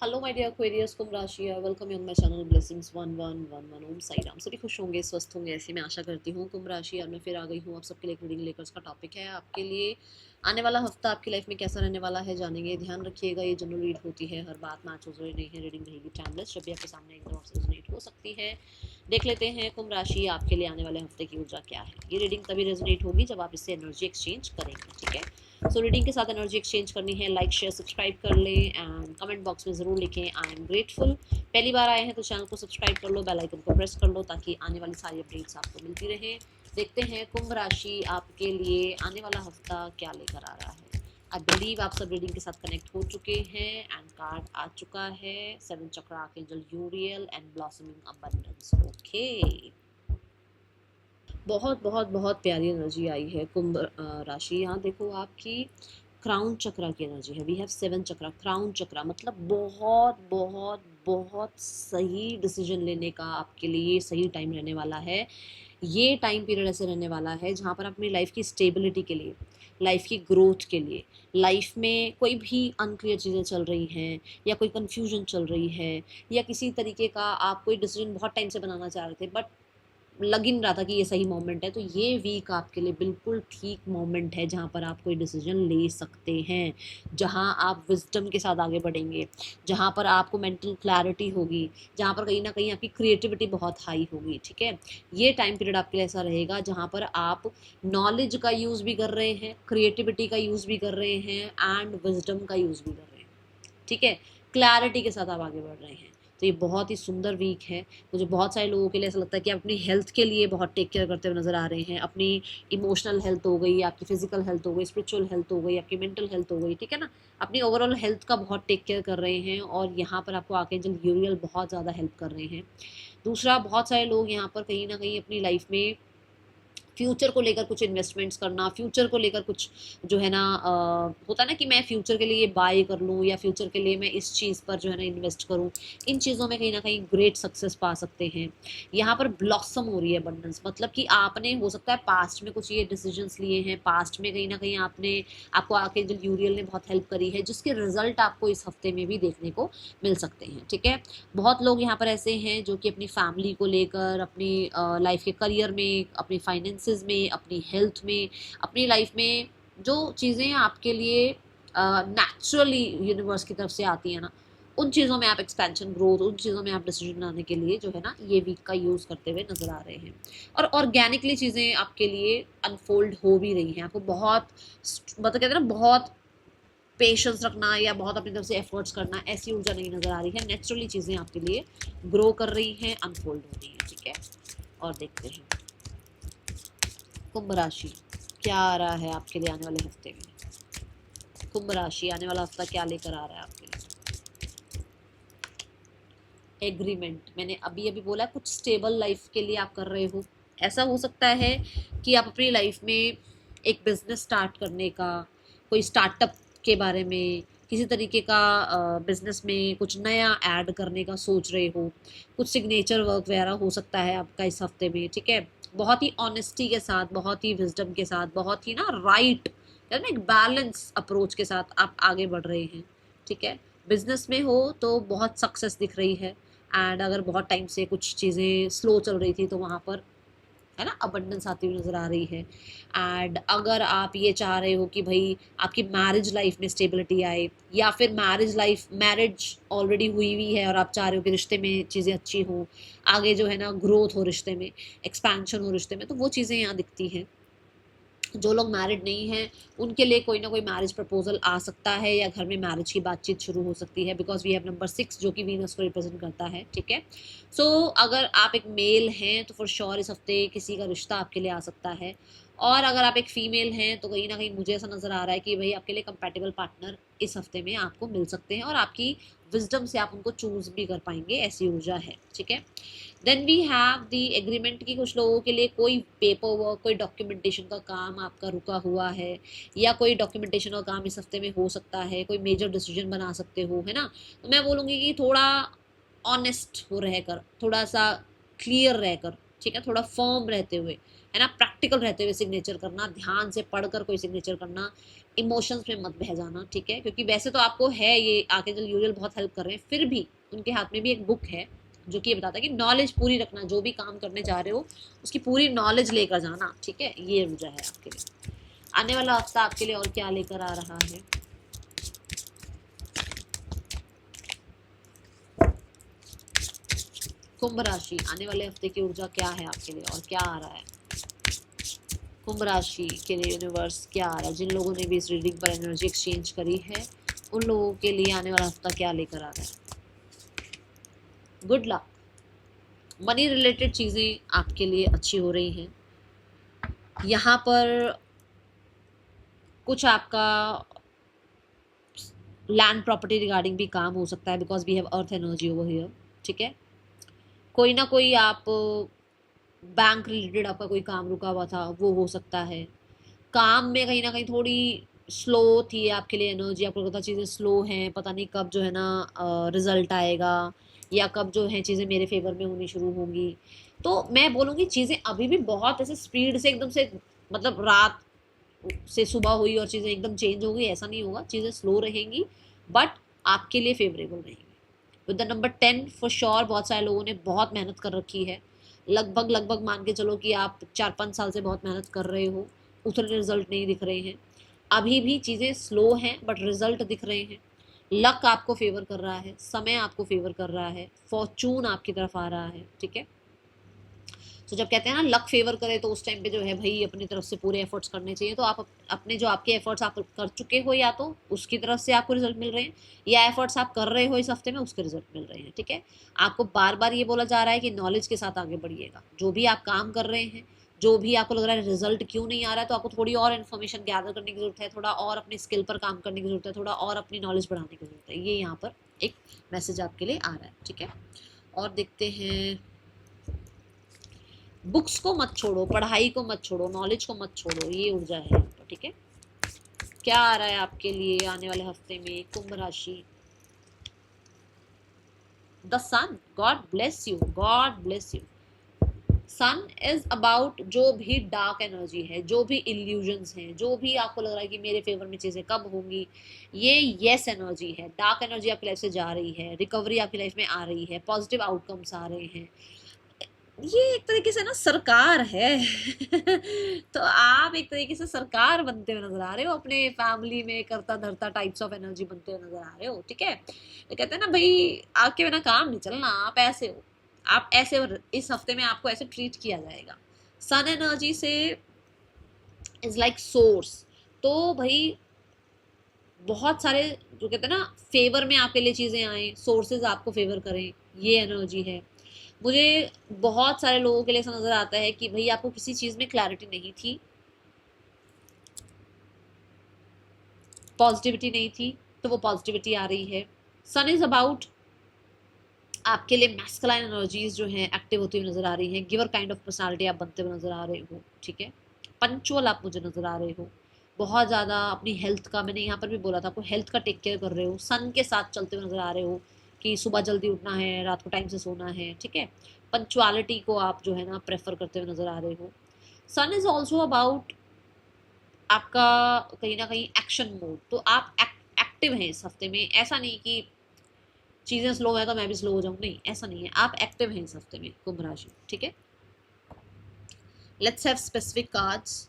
Hello my dear क्वेरियर्स, कुंभ राशि, welcome on my channel blessings 1111 ओम साई राम। सभी खुश होंगे, स्वस्थ होंगे, ऐसी मैं आशा करती हूँ। कुंभ राशि और मैं फिर आ गई हूँ आप सबके लिए एक रीडिंग लेकर। उसका टॉपिक है आपके लिए आने वाला हफ्ता आपकी लाइफ में कैसा रहने वाला है, जानेंगे। ध्यान रखिएगा, ये जनरल रीड होती है, हर बात मैच हो जरूरी नहीं है। रीडिंग रहेगी टाइमलेस, जब भी आपके सामने एकदम आपसे रेजोनेट हो सकती है। देख लेते हैं कुंभ राशि आपके लिए आने वाले हफ्ते की ऊर्जा क्या है। ये रीडिंग तभी रेजोनेट होगी जब आप इससे एनर्जी एक्सचेंज करेंगे, ठीक है। सो रीडिंग के साथ एनर्जी एक्सचेंज करनी है, लाइक शेयर सब्सक्राइब कर लें एंड कमेंट बॉक्स में ज़रूर लिखें आई एम ग्रेटफुल। पहली बार आए हैं तो चैनल को सब्सक्राइब कर लो, बेल आइकन को प्रेस कर लो ताकि आने वाली सारी अपडेट्स आपको मिलती रहे। देखते हैं कुंभ राशि आपके लिए आने वाला हफ्ता क्या लेकर आ रहा है। आई बिलीव आप सब रीडिंग के साथ कनेक्ट हो चुके हैं एंड कार्ड आ चुका है, 7 चक्र archangel यूरियल and blossoming abundance. Okay, बहुत बहुत बहुत प्यारी एनर्जी आई है कुंभ राशि। यहाँ देखो आपकी क्राउन चक्रा की एनर्जी है। वी हैव 7 चक्रा, क्राउन चक्रा मतलब बहुत बहुत बहुत सही डिसीजन लेने का आपके लिए सही टाइम रहने वाला है। ये टाइम पीरियड ऐसे रहने वाला है जहाँ पर अपनी लाइफ की स्टेबिलिटी के लिए, लाइफ की ग्रोथ के लिए, लाइफ में कोई भी अनक्लियर चीज़ें चल रही हैं या कोई कन्फ्यूजन चल रही है या किसी तरीके का आप कोई डिसीजन बहुत टाइम से बनाना चाह रहे थे बट लग ही नहीं रहा था कि ये सही मोमेंट है, तो ये वीक आपके लिए बिल्कुल ठीक मोमेंट है जहाँ पर आप कोई डिसीजन ले सकते हैं, जहाँ आप विजडम के साथ आगे बढ़ेंगे, जहाँ पर आपको मेंटल क्लैरिटी होगी, जहाँ पर कहीं ना कहीं आपकी क्रिएटिविटी बहुत हाई होगी, ठीक है। ये टाइम पीरियड आपके लिए ऐसा रहेगा जहाँ पर आप नॉलेज का यूज़ भी कर रहे हैं, क्रिएटिविटी का यूज़ भी कर रहे हैं एंड विजडम का यूज़ भी कर रहे हैं, ठीक है। क्लैरिटी के साथ आप आगे बढ़ रहे हैं, तो ये बहुत ही सुंदर वीक है। मुझे बहुत सारे लोगों के लिए ऐसा लगता है कि आप अपनी हेल्थ के लिए बहुत टेक केयर करते हुए नजर आ रहे हैं। अपनी इमोशनल हेल्थ हो गई, आपकी फिजिकल हेल्थ हो गई, स्पिरिचुअल हेल्थ हो गई, आपकी मेंटल हेल्थ हो गई, ठीक है ना। अपनी ओवरऑल हेल्थ का बहुत टेक केयर कर रहे हैं और यहाँ पर आपको आर्कएंजल यूरियल बहुत ज़्यादा हेल्प कर रहे हैं। दूसरा, बहुत सारे लोग यहाँ पर कहीं ना कहीं अपनी लाइफ में फ्यूचर को लेकर कुछ इन्वेस्टमेंट्स करना, फ्यूचर को लेकर कुछ जो है ना होता है ना कि मैं फ्यूचर के लिए ये बाय कर लूँ या फ्यूचर के लिए मैं इस चीज़ पर जो है ना इन्वेस्ट करूँ, इन चीज़ों में कहीं ना कहीं ग्रेट सक्सेस पा सकते हैं। यहाँ पर ब्लॉसम हो रही है अबंडेंस, मतलब कि आपने हो सकता है पास्ट में कुछ ये डिसीजंस लिए हैं, पास्ट में कहीं ना कहीं आपको आर्कएंजल यूरियल ने बहुत हेल्प करी है, जिसके रिजल्ट आपको इस हफ्ते में भी देखने को मिल सकते हैं, ठीक है। बहुत लोग यहाँ पर ऐसे हैं जो कि अपनी फैमिली को लेकर, अपनी लाइफ के करियर में, अपनी फाइनेंसेस में, अपनी हेल्थ में, अपनी लाइफ में जो चीज़ें आपके लिए नेचुरली यूनिवर्स की तरफ से आती हैं ना, उन चीज़ों में आप एक्सपेंशन, ग्रोथ, उन चीज़ों में आप डिसीजन बनाने के लिए जो है ना ये वीक का यूज़ करते हुए नजर आ रहे हैं। और ऑर्गेनिकली चीज़ें आपके लिए अनफोल्ड हो भी रही हैं। आपको बहुत मतलब कहते हैं ना, बहुत पेशेंस रखना या बहुत अपनी तरफ से एफर्ट्स करना, ऐसी ऊर्जा नहीं नजर आ रही है। नेचुरली चीज़ें आपके लिए ग्रो कर रही हैं, अनफोल्ड हो रही हैं, ठीक है। और देखते हैं कुंभ राशि क्या आ रहा है आपके लिए आने वाले हफ्ते में। कुंभ राशि आने वाला हफ्ता क्या लेकर आ रहा है आपके लिए। एग्रीमेंट, मैंने अभी अभी बोला कुछ स्टेबल लाइफ के लिए आप कर रहे हो। ऐसा हो सकता है कि आप अपनी लाइफ में एक बिजनेस स्टार्ट करने का, कोई स्टार्टअप के बारे में, किसी तरीके का बिजनेस में कुछ नया ऐड करने का सोच रहे हो। कुछ सिग्नेचर वर्क वगैरह हो सकता है आपका इस हफ्ते में, ठीक है। बहुत ही ऑनेस्टी के साथ, बहुत ही विजडम के साथ, बहुत ही ना राइट ना एक बैलेंस अप्रोच के साथ आप आगे बढ़ रहे हैं, ठीक है। बिजनेस में हो तो बहुत सक्सेस दिख रही है एंड अगर बहुत टाइम से कुछ चीज़ें स्लो चल रही थी तो वहाँ पर है ना अबंडेंस आती हुई नज़र आ रही है। एंड अगर आप ये चाह रहे हो कि भाई आपकी मैरिज लाइफ में स्टेबिलिटी आए, या फिर मैरिज ऑलरेडी हुई हुई है और आप चाह रहे हो कि रिश्ते में चीज़ें अच्छी हों, आगे जो है ना ग्रोथ हो रिश्ते में, एक्सपेंशन हो रिश्ते में, तो वो चीज़ें यहाँ दिखती हैं। जो लोग मैरिड नहीं हैं उनके लिए कोई ना कोई मैरिज प्रपोजल आ सकता है या घर में मैरिज की बातचीत शुरू हो सकती है, बिकॉज वी हैव नंबर 6 जो कि वीनस को रिप्रेजेंट करता है, ठीक है। सो अगर आप एक मेल हैं तो फॉर श्योर इस हफ्ते किसी का रिश्ता आपके लिए आ सकता है, और अगर आप एक फीमेल हैं तो कहीं ना कहीं मुझे ऐसा नज़र आ रहा है कि भाई आपके लिए कंपैटिबल पार्टनर इस हफ्ते में आपको मिल सकते हैं और आपकी विजडम से आप उनको चूज भी कर पाएंगे, ऐसी ऊर्जा है, ठीक है। Then we have the agreement की कुछ लोगों के लिए कोई पेपर वर्क, कोई डॉक्यूमेंटेशन का काम आपका रुका हुआ है, या कोई डॉक्यूमेंटेशन का काम इस हफ्ते में हो सकता है, कोई मेजर डिसीजन बना सकते हो, है ना। तो मैं बोलूँगी कि थोड़ा ऑनेस्ट हो रहकर, थोड़ा सा क्लियर रहकर, ठीक है, थोड़ा फर्म रहते हुए है ना, प्रैक्टिकल रहते हुए सिग्नेचर करना, ध्यान से पढ़कर कोई सिग्नेचर करना, इमोशंस में मत बह जाना, ठीक है, क्योंकि वैसे तो आपको है ये आर्कएंजल यूरियल बहुत हेल्प कर रहे हैं, फिर भी उनके हाथ में भी एक बुक है जो कि ये बताता है कि नॉलेज पूरी रखना, जो भी काम करने जा रहे हो उसकी पूरी नॉलेज लेकर जाना, ठीक है, ये ऊर्जा है आपके लिए। आने वाला हफ्ता आपके लिए और क्या लेकर आ रहा है? कुंभ राशि, आने वाले हफ्ते की ऊर्जा क्या है आपके लिए और क्या आ रहा है? कुंभ राशि के लिए यूनिवर्स क्या आ रहा है? जिन लोगों ने भी इस रीडिंग पर एनर्जी एक्सचेंज करी है उन लोगों के लिए आने वाला हफ्ता क्या लेकर आ रहा है? गुड लक, मनी रिलेटेड चीज़ें आपके लिए अच्छी हो रही हैं। यहाँ पर कुछ आपका लैंड प्रॉपर्टी रिगार्डिंग भी काम हो सकता है, because we have earth energy over here, ठीक है। कोई ना कोई आप बैंक रिलेटेड आपका कोई काम रुका हुआ था वो हो सकता है। काम में कहीं ना कहीं थोड़ी स्लो थी आपके लिए एनर्जी, आपको लगता चीज़ें स्लो हैं, पता नहीं कब जो है ना रिजल्ट आएगा या कब जो है चीज़ें मेरे फेवर में होनी शुरू होंगी। तो मैं बोलूँगी चीज़ें अभी भी बहुत ऐसे स्पीड से एकदम से, मतलब रात से सुबह हुई और चीज़ें एकदम चेंज हो गई, ऐसा नहीं होगा, चीज़ें स्लो रहेंगी बट आपके लिए फेवरेबल रहेंगी। With the number 10 for sure बहुत सारे लोगों ने बहुत मेहनत कर रखी है, लगभग लगभग मान के चलो कि आप 4-5 साल से बहुत मेहनत कर रहे हो, उतने रिजल्ट नहीं दिख रहे हैं, अभी भी चीज़ें स्लो हैं बट रिजल्ट दिख रहे हैं। लक आपको फेवर कर रहा है, समय आपको फेवर कर रहा है, फॉर्चून आपकी तरफ आ रहा है, ठीक है। तो जब कहते हैं ना लक फेवर करे तो उस टाइम पे जो है भाई अपनी तरफ से पूरे एफर्ट्स करने चाहिए। तो आप अपने जो आपके एफर्ट्स आप कर चुके हो या तो उसकी तरफ से आपको रिजल्ट मिल रहे हैं, या एफर्ट्स आप कर रहे हो इस हफ्ते में उसके रिजल्ट मिल रहे हैं, ठीक है। आपको बार बार ये बोला जा रहा है कि नॉलेज के साथ आगे बढ़िएगा, जो भी आप काम कर रहे हैं, जो भी आपको लग रहा है रिजल्ट क्यों नहीं आ रहा है, तो आपको थोड़ी और इन्फॉर्मेशन गैदर करने की जरूरत है, थोड़ा और अपनी स्किल पर काम करने की जरूरत है, थोड़ा और अपनी नॉलेज बढ़ाने की जरूरत है। ये यहाँ पर एक मैसेज आपके लिए आ रहा है, ठीक है। और देखते हैं, बुक्स को मत छोड़ो, पढ़ाई को मत छोड़ो, नॉलेज को मत छोड़ो, ये ऊर्जा है यहाँ पर, ठीक है। क्या आ रहा है आपके लिए आने वाले हफ्ते में कुंभ राशि? The sun, God bless you, God bless you. Sun is about जो भी डार्क एनर्जी है, जो भी इल्यूजन्स हैं, जो भी आपको लग रहा है कि मेरे फेवर में चीज़ें कब होंगी, ये यस एनर्जी है। डार्क एनर्जी आपकी लाइफ से जा रही है, रिकवरी आपकी लाइफ में आ रही है, पॉजिटिव आउटकम्स आ रहे हैं। ये एक तरीके से ना सरकार है तो आप एक तरीके से सरकार बनते हुए नजर आ रहे हो, अपने फैमिली में करता धरता टाइप्स ऑफ एनर्जी बनते हुए नजर आ रहे हो, ठीक है। तो कहते हैं ना भाई आपके बिना काम नहीं चलना, आप ऐसे हो, आप ऐसे, इस हफ्ते में आपको ऐसे ट्रीट किया जाएगा। सन एनर्जी से इज लाइक सोर्स, तो भाई बहुत सारे जो कहते हैं ना फेवर में आपके लिए चीजें आए, सोर्सेज आपको फेवर करें, ये एनर्जी है। मुझे बहुत सारे लोगों के लिए ऐसा नजर आता है कि भाई आपको किसी चीज में क्लैरिटी नहीं थी, पॉजिटिविटी नहीं थी, तो वो पॉजिटिविटी आ रही है। सन इज अबाउट आपके लिए मैस्कुलाइन एनर्जीज जो हैं एक्टिव होती हुई नजर आ रही हैं, गिवर काइंड ऑफ पर्सनालिटी आप बनते हुए नजर आ रहे हो, ठीक है। पंचुअल आप मुझे नजर आ रहे हो, बहुत ज़्यादा अपनी हेल्थ का, मैंने यहाँ पर भी बोला था, आपको हेल्थ का टेक केयर कर रहे हो, सन के साथ चलते हुए नजर आ रहे हो कि सुबह जल्दी उठना है, रात को टाइम से सोना है, ठीक है। पंचुअलिटी को आप जो है ना प्रेफर करते हुए नजर आ रहे हो। सन इज ऑल्सो अबाउट आपका कहीं ना कहीं एक्शन मोड, तो आप एक्टिव हैं इस हफ्ते में। ऐसा नहीं कि चीज़ें स्लो है तो मैं भी स्लो हो जाऊँ, नहीं ऐसा नहीं है, आप एक्टिव हैं इस हफ्ते में कुंभ राशि, ठीक है। Let's have specific cards.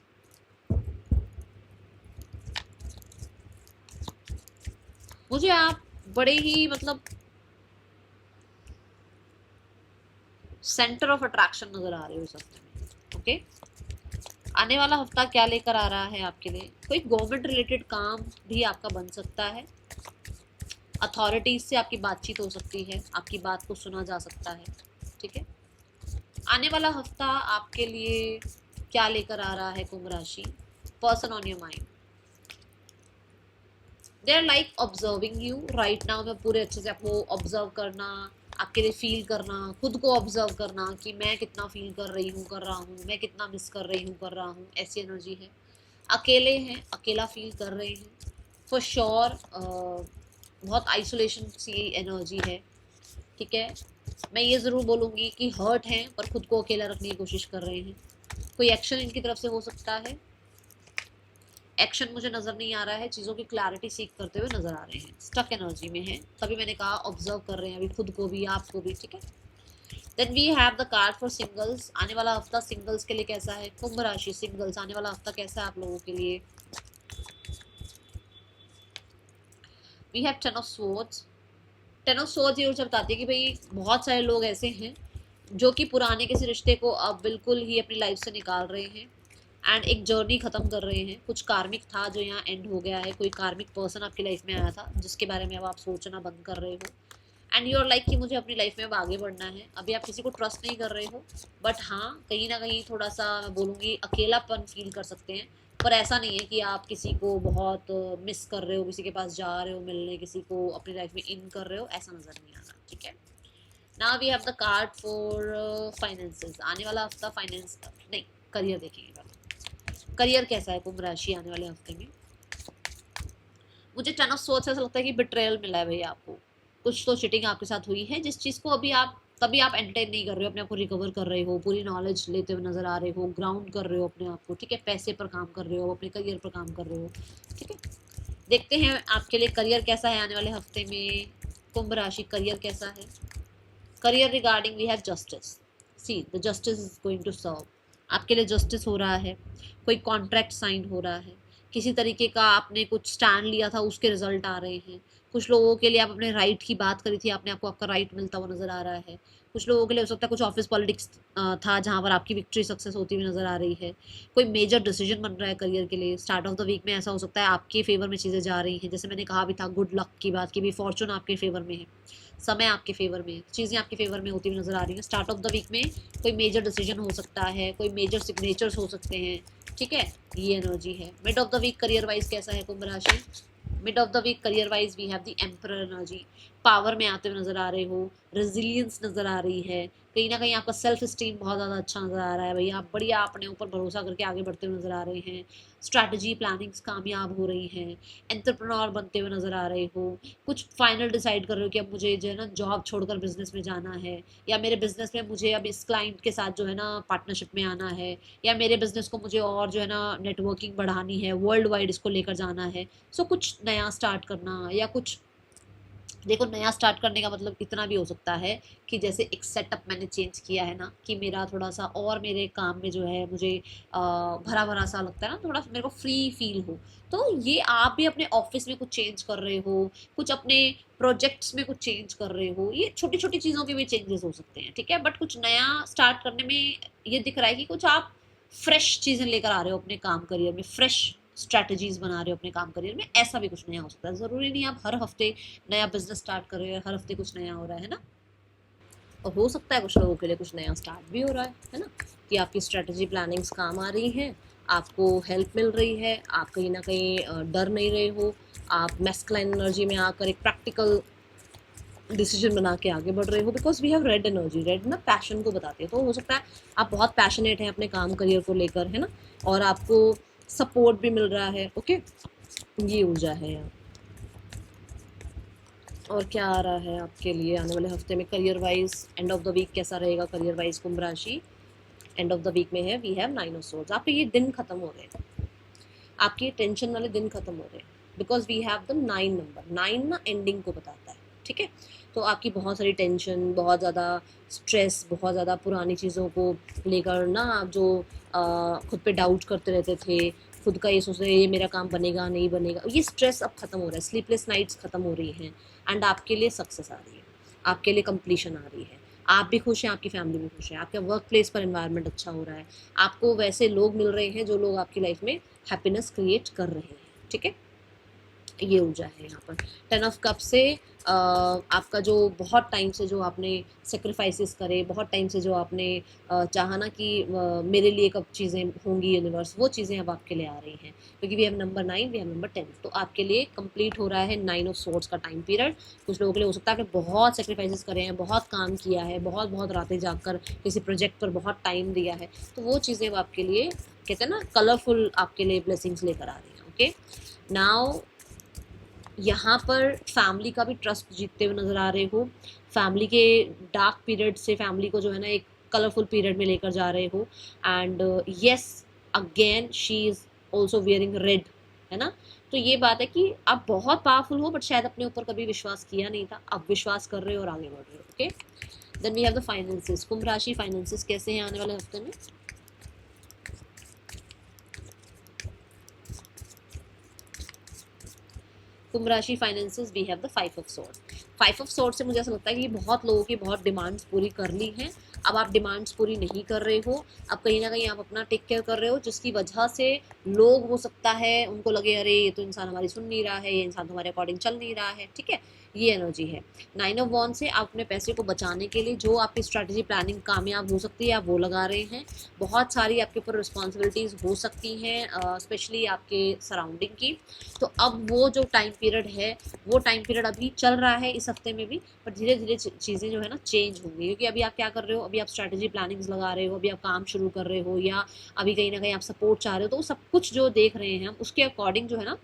मुझे आप बड़े ही मतलब सेंटर ऑफ अट्रैक्शन नजर आ रहे हो इस हफ्ते में, ओके। आने वाला हफ्ता क्या लेकर आ रहा है आपके लिए? कोई गवर्नमेंट रिलेटेड काम भी आपका बन सकता है, अथॉरिटीज से आपकी बातचीत हो सकती है, आपकी बात को सुना जा सकता है, ठीक है। आने वाला हफ्ता आपके लिए क्या लेकर आ रहा है कुंभ राशि? Person on your mind, they are like observing you right now. मैं पूरे अच्छे से आपको ऑब्जर्व करना, आपके लिए फील करना, खुद को ऑब्जर्व करना कि मैं कितना फील कर रही हूँ, कर रहा हूँ, मैं कितना मिस कर रही हूँ, कर रहा हूँ, ऐसी एनर्जी है। अकेले हैं, अकेला फील कर रहे हैं फॉर श्योर, बहुत आइसोलेशन सी एनर्जी है, ठीक है। मैं ये ज़रूर बोलूँगी कि हर्ट हैं पर खुद को अकेला रखने की कोशिश कर रहे हैं, कोई एक्शन इनकी तरफ से हो सकता है। एक्शन मुझे नजर नहीं आ रहा है, चीज़ों की क्लैरिटी सीख करते हुए नजर आ रहे हैं, स्टक एनर्जी में है, तभी मैंने कहा ऑब्जर्व कर रहे हैं अभी खुद को भी आपको भी, ठीक है। Then we have the card for singles, आने वाला हफ्ता सिंगल्स के लिए कैसा है, कुंभ राशि सिंगल्स आने वाला हफ्ता कैसा है आप लोगों के लिए। We have ten of swords, ten of swords ये ऊर्जा बताती है कि भाई बहुत सारे लोग ऐसे हैं जो कि पुराने किसी रिश्ते को अब बिल्कुल ही अपनी लाइफ से निकाल रहे हैं एंड एक जर्नी खत्म कर रहे हैं। कुछ कार्मिक था जो यहाँ एंड हो गया है, कोई कार्मिक पर्सन आपकी लाइफ में आया था जिसके बारे में अब आप सोचना बंद कर रहे हो एंड यू आर लाइक कि मुझे अपनी लाइफ में अब आगे बढ़ना है। अभी आप किसी को ट्रस्ट नहीं कर रहे हो, बट हाँ कहीं ना कहीं थोड़ा सा मैं बोलूँगी अकेलापन फील कर सकते हैं, पर ऐसा नहीं है कि आप किसी को बहुत मिस कर रहे हो, किसी के पास जा रहे हो मिलने, किसी को अपनी लाइफ में इन कर रहे हो, ऐसा नज़र नहीं आ रहा, ठीक है। Now we have the card for finances, आने वाला हफ्ता फाइनेंस नहीं करियर देखेंगे पहले, करियर कैसा है कुंभ राशि आने वाले हफ्ते में। मुझे टेन ऑफ सोर्ड्स ऐसा लगता है कि बिट्रेयल मिला है भैया आपको, कुछ तो चीटिंग आपके साथ हुई है जिस चीज़ को अभी आप तभी आप एंटरटेन नहीं कर रहे हो, अपने आप को रिकवर कर रहे हो, पूरी नॉलेज लेते हुए नजर आ रहे हो, ग्राउंड कर रहे हो अपने आप को, ठीक है, पैसे पर काम कर रहे हो, अपने करियर पर काम कर रहे हो, ठीक है। देखते हैं आपके लिए करियर कैसा है आने वाले हफ्ते में, कुंभ राशि करियर कैसा है। Career regarding we have justice, see the justice is going to serve, आपके लिए जस्टिस हो रहा है, कोई कॉन्ट्रैक्ट साइन हो रहा है, किसी तरीके का आपने कुछ स्टैंड लिया था उसके रिजल्ट आ रहे हैं। कुछ लोगों के लिए आप अपने राइट की बात करी थी, आपने आपको आपका राइट मिलता हुआ नजर आ रहा है। कुछ लोगों के लिए हो सकता है कुछ ऑफिस पॉलिटिक्स था जहाँ पर आपकी विक्ट्री सक्सेस होती हुई नजर आ रही है। कोई मेजर डिसीजन बन रहा है करियर के लिए, स्टार्ट ऑफ द वीक में ऐसा हो सकता है आपके फेवर में चीज़ें जा रही हैं, जैसे मैंने कहा भी था गुड लक की बात की भी, फॉर्चून आपके फेवर में है, समय आपके फेवर में, चीज़ें आपके फेवर में होती हुई नजर आ रही हैं। स्टार्ट ऑफ द वीक में कोई मेजर डिसीजन हो सकता है, कोई मेजर सिग्नेचर्स हो सकते हैं, ठीक है, ये एनर्जी है। Mid of the week career wise कैसा है कुंभ राशि, mid of the week career wise we have the emperor energy, power में आते हुए नजर आ रहे हो, रेजिलियंस नजर आ रही है, कहीं ना कहीं आपका सेल्फ स्टीम बहुत ज़्यादा अच्छा नजर आ रहा है भैया, आप बढ़िया अपने ऊपर भरोसा करके आगे बढ़ते हुए नजर आ रहे हैं, स्ट्रैटेजी प्लानिंग्स कामयाब हो रही हैं, एंटरप्रेन्योर बनते हुए नजर आ रहे हो, कुछ फाइनल डिसाइड कर रहे हो कि अब मुझे जो है ना जॉब छोड़कर बिजनेस में जाना है, या मेरे बिजनेस में मुझे अब इस क्लाइंट के साथ जो है ना पार्टनरशिप में आना है, या मेरे बिजनेस को मुझे और जो है ना नेटवर्किंग बढ़ानी है, वर्ल्ड वाइड इसको लेकर जाना है। सो कुछ नया स्टार्ट करना, या कुछ देखो नया स्टार्ट करने का मतलब इतना भी हो सकता है कि जैसे एक सेटअप मैंने चेंज किया है ना, कि मेरा थोड़ा सा और मेरे काम में जो है मुझे भरा भरा सा लगता है ना, थोड़ा मेरे को फ्री फील हो, तो ये आप भी अपने ऑफिस में कुछ चेंज कर रहे हो, कुछ अपने प्रोजेक्ट्स में कुछ चेंज कर रहे हो, ये छोटी छोटी चीज़ों के भी चेंजेस हो सकते हैं, ठीक है। बट कुछ नया स्टार्ट करने में ये दिख रहा है कि कुछ आप फ्रेश चीज़ें लेकर आ रहे हो अपने काम करियर में, फ्रेश स्ट्रैटेजीज बना रहे हो अपने काम करियर में, ऐसा भी कुछ नया हो सकता है। ज़रूरी नहीं आप हर हफ्ते नया बिजनेस स्टार्ट कर रहे हो, हर हफ्ते कुछ नया हो रहा है ना। और हो सकता है कुछ लोगों के लिए कुछ नया स्टार्ट भी हो रहा है ना, कि आपकी स्ट्रैटेजी प्लानिंग्स काम आ रही हैं, आपको हेल्प मिल रही है, आप कहीं ना कहीं डर नहीं रहे हो, आप मैस्कुलाइन एनर्जी में आकर एक प्रैक्टिकल डिसीजन बना के आगे बढ़ रहे हो, because we have red energy, red ना पैशन को बताती है, तो हो सकता है आप बहुत पैशनेट हैं अपने काम करियर को लेकर, है ना, और आपको सपोर्ट भी मिल रहा है, ओके, ये ऊर्जा है यहाँ। और क्या आ रहा है आपके लिए आने वाले हफ्ते में career wise, end of the week कैसा रहेगा करियर वाइज कुंभ राशि। एंड ऑफ द वीक में है we have nine of swords, आपके ये दिन खत्म हो रहे हैं, आपके टेंशन वाले दिन खत्म हो रहे हैं, because we have the nine number, nine ना एंडिंग को बताता है, ठीक है। तो आपकी बहुत सारी टेंशन, बहुत ज़्यादा स्ट्रेस, बहुत ज़्यादा पुरानी चीज़ों को लेकर ना आप जो खुद पे डाउट करते रहते थे, खुद का ये सोच रहे ये मेरा काम बनेगा नहीं बनेगा, ये स्ट्रेस अब खत्म हो रहा है, स्लीपलेस नाइट्स खत्म हो रही हैं, एंड आपके लिए सक्सेस आ रही है, आपके लिए कंप्लीशन आ रही है, आप भी खुश हैं, आपकी फैमिली भी खुश है, आपके वर्क प्लेस पर एनवायरनमेंट अच्छा हो रहा है, आपको वैसे लोग मिल रहे हैं जो लोग आपकी लाइफ में हैप्पीनेस क्रिएट कर रहे हैं, ठीक है, ये ऊर्जा है यहाँ पर। टेन ऑफ कप से आपका जो बहुत टाइम से जो आपने सेक्रीफाइसेस करे, बहुत टाइम से जो आपने चाहा ना कि मेरे लिए कब चीज़ें होंगी यूनिवर्स, वो चीज़ें अब आपके लिए आ रही हैं, क्योंकि we have number 9, we have number 10, तो आपके लिए कंप्लीट हो रहा है नाइन ऑफ सोर्ड्स का टाइम पीरियड। कुछ लोगों के लिए हो सकता है कि बहुत सेक्रीफाइसेस करे हैं, बहुत काम किया है, बहुत बहुत रातें जागकर किसी प्रोजेक्ट पर बहुत टाइम दिया है, तो वो चीज़ें अब आपके लिए कहते हैं ना कलरफुल आपके लिए ब्लेसिंग्स लेकर आ रही हैं, ओके। नाउ यहाँ पर फैमिली का भी ट्रस्ट जीतते हुए नज़र आ रहे हो, फैमिली के डार्क पीरियड से फैमिली को जो है ना एक कलरफुल पीरियड में लेकर जा रहे हो। And yes, again she is also wearing red, है ना। तो ये बात है कि आप बहुत पावरफुल हो, बट शायद अपने ऊपर कभी विश्वास किया नहीं था, अब विश्वास कर रहे हो और आगे बढ़ रहे हो। Okay, then we have the finances. Kumbh राशि फाइनेंसेस कैसे हैं आने वाले हफ्ते में? कुंभ राशि finances, we have the 5 of swords. 5 of swords से मुझे ऐसा लगता है कि बहुत लोगों की बहुत डिमांड्स पूरी कर ली हैं, अब आप डिमांड्स पूरी नहीं कर रहे हो, अब कहीं ना कहीं आप अपना टेक केयर कर रहे हो, जिसकी वजह से लोग, हो सकता है उनको लगे अरे ये तो इंसान हमारी सुन नहीं रहा है, ये इंसान हमारे अकॉर्डिंग चल नहीं रहा है, ठीक है, ये एनर्जी है। 9 ऑफ वॉन्ड से आप अपने पैसे को बचाने के लिए जो आपकी स्ट्रैटेजी प्लानिंग कामयाब हो सकती है आप वो लगा रहे हैं। बहुत सारी आपके ऊपर रिस्पॉन्सिबिलिटीज़ हो सकती हैं, स्पेशली आपके सराउंडिंग की। तो अब वो जो टाइम पीरियड है, वो टाइम पीरियड अभी चल रहा है इस हफ्ते में भी, पर धीरे धीरे चीज़ें जो है ना चेंज होंगी, क्योंकि अभी आप क्या कर रहे हो, अभी आप स्ट्रैटेजी प्लानिंग्स लगा रहे हो, अभी आप काम शुरू कर रहे हो, या अभी कहीं ना कहीं आप सपोर्ट चाह रहे हो, तो सब कुछ जो देख रहे हैं हम उसके अकॉर्डिंग जो है ना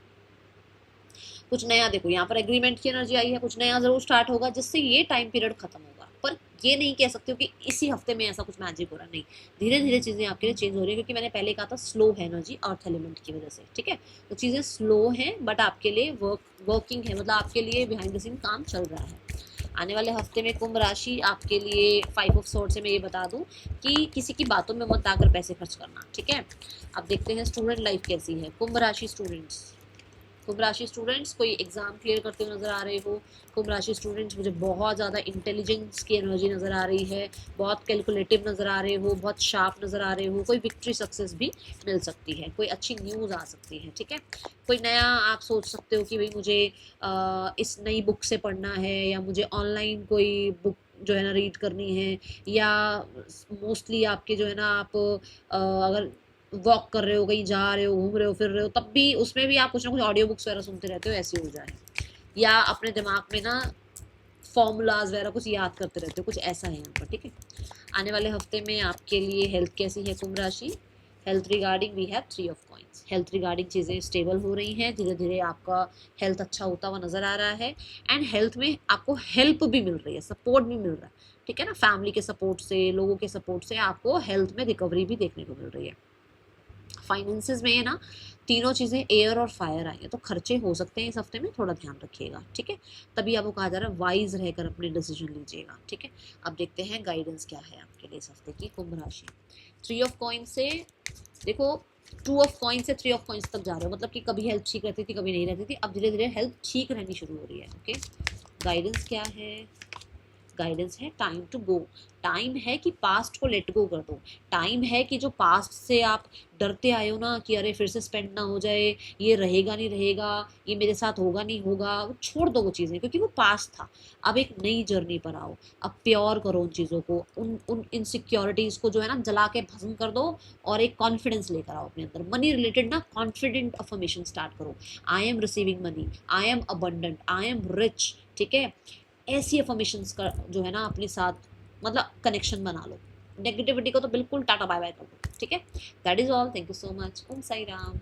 कुछ नया, देखो यहाँ पर एग्रीमेंट की एनर्जी आई है, कुछ नया जरूर स्टार्ट होगा जिससे ये टाइम पीरियड खत्म होगा। पर ये नहीं कह सकते हो कि इसी हफ्ते में ऐसा कुछ मैजिक हो रहा, नहीं, धीरे धीरे चीज़ें आपके लिए चेंज हो रही है, क्योंकि मैंने पहले कहा था स्लो है एनर्जी अर्थ एलिमेंट की वजह से, ठीक है। तो चीज़ें स्लो हैं बट आपके लिए वर्किंग है, मतलब आपके लिए बिहाइंड द सीन काम चल रहा है। आने वाले हफ्ते में कुंभ राशि आपके लिए 5 ऑफ सोर्ड से मैं ये बता दूं कि किसी की बातों में मत आकर पैसे खर्च करना, ठीक है। अब देखते हैं स्टूडेंट लाइफ कैसी है। कुंभ राशि स्टूडेंट्स, कुंभ राशि स्टूडेंट्स कोई एग्जाम क्लियर करते हुए नजर आ रहे हो। कुंभ राशि स्टूडेंट्स, मुझे बहुत ज़्यादा इंटेलिजेंस की एनर्जी नज़र आ रही है, बहुत कैलकुलेटिव नज़र आ रहे हो, बहुत शार्प नज़र आ रहे हो, कोई विक्ट्री सक्सेस भी मिल सकती है, कोई अच्छी न्यूज़ आ सकती है, ठीक है। कोई नया आप सोच सकते हो कि भाई मुझे इस नई बुक से पढ़ना है, या मुझे ऑनलाइन कोई बुक जो है ना रीड करनी है, या मोस्टली आपके जो है ना आप अगर वॉक कर रहे हो, कहीं जा रहे हो, घूम रहे हो, फिर रहे हो, तब भी उसमें भी आप कुछ ना कुछ ऑडियो बुक्स वगैरह सुनते रहते हो, ऐसे हो जाए, या अपने दिमाग में ना फॉर्मूलाज वगैरह कुछ याद करते रहते हो, कुछ ऐसा है यहाँ पर, ठीक है। आने वाले हफ्ते में आपके लिए हेल्थ कैसी है कुंभ राशि? Health regarding we have 3 of coins. Health regarding चीज़ें स्टेबल हो रही हैं, धीरे धीरे आपका हेल्थ अच्छा होता हुआ नजर आ रहा है, एंड हेल्थ में आपको हेल्प भी मिल रही है, सपोर्ट भी मिल रहा है, ठीक है ना। फैमिली के सपोर्ट से, लोगों के सपोर्ट से आपको हेल्थ में रिकवरी भी देखने को मिल रही है। फाइनेंसेस में ये ना तीनों चीज़ें एयर और फायर आई है, तो खर्चे हो सकते हैं इस हफ्ते में, थोड़ा ध्यान रखिएगा, ठीक है। तभी आपको कहा जा रहा है वाइज रहकर अपने डिसीजन लीजिएगा, ठीक है। अब देखते हैं गाइडेंस क्या है आपके लिए इस हफ्ते की कुंभ राशि। 3 ऑफ कॉइंस से देखो, 2 ऑफ कॉइन से 3 ऑफ कॉइंस तक जा रहे हो, मतलब कि कभी हेल्थ ठीक रहती थी, कभी नहीं रहती थी, अब धीरे धीरे हेल्थ ठीक रहनी शुरू हो रही है, ओके। गाइडेंस क्या है? गाइडेंस है टाइम टू गो। टाइम है कि पास्ट को लेट गो कर दो। टाइम है कि जो पास्ट से आप डरते आए हो ना कि अरे फिर से स्पेंड ना हो जाए, ये रहेगा नहीं रहेगा, ये मेरे साथ होगा नहीं होगा, वो छोड़ दो वो चीज़ें, क्योंकि वो पास्ट था। अब एक नई जर्नी पर आओ, अब प्योर करो उन चीज़ों को, उन इनसिक्योरिटीज़ को जो है ना जला के भस्म कर दो, और एक कॉन्फिडेंस लेकर आओ अपने अंदर। मनी रिलेटेड ना कॉन्फिडेंट अफर्मेशन स्टार्ट करो। I am receiving money, I am abundant, I am rich, ठीक है। ऐसी अफर्मेशंस का जो है ना अपने साथ मतलब कनेक्शन बना लो। नेगेटिविटी को तो बिल्कुल टाटा बाय बाय कर दो, ठीक है। That is all, thank you so much. ओम साई राम।